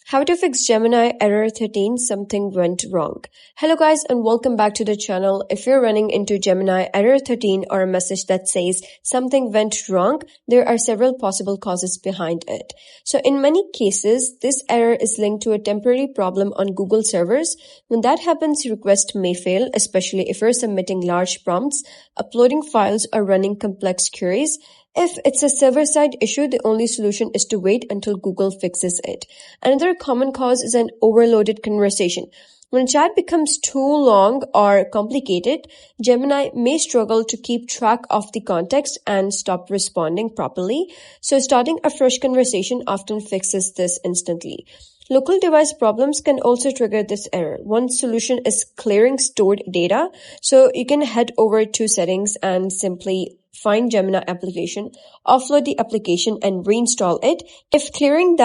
How to fix Gemini error 13, something went wrong. Hello guys and welcome back to the channel. If you're running into Gemini error 13 or a message that says something went wrong, there are several possible causes behind it. So in many cases, this error is linked to a temporary problem on Google servers. When that happens, your request may fail, especially if you're submitting large prompts, uploading files, or running complex queries. If it's a server-side issue, the only solution is to wait until Google fixes it. Another common cause is an overloaded conversation. When a chat becomes too long or complicated, Gemini may struggle to keep track of the context and stop responding properly. So starting a fresh conversation often fixes this instantly. Local device problems can also trigger this error. One solution is clearing stored data. So you can head over to settings and simply find Gemini application, offload the application and reinstall it. If clearing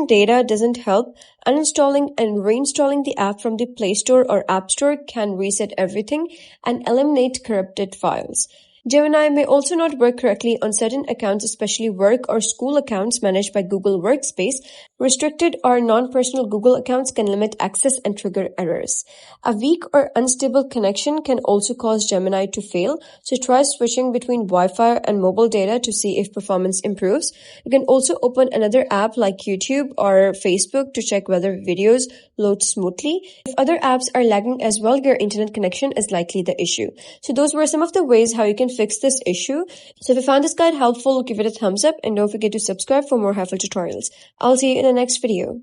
data doesn't help, uninstalling and reinstalling the app from the Play Store or App Store can reset everything and eliminate corrupted files. Gemini may also not work correctly on certain accounts, especially work or school accounts managed by Google Workspace. Restricted or non-personal Google accounts can limit access and trigger errors. A weak or unstable connection can also cause Gemini to fail, so try switching between Wi-Fi and mobile data to see if performance improves. You can also open another app like YouTube or Facebook to check whether videos load smoothly. If other apps are lagging as well, your internet connection is likely the issue. So those were some of the ways how you can fix this issue. So if you found this guide helpful, give it a thumbs up and don't forget to subscribe for more helpful tutorials. I'll see you in the next video.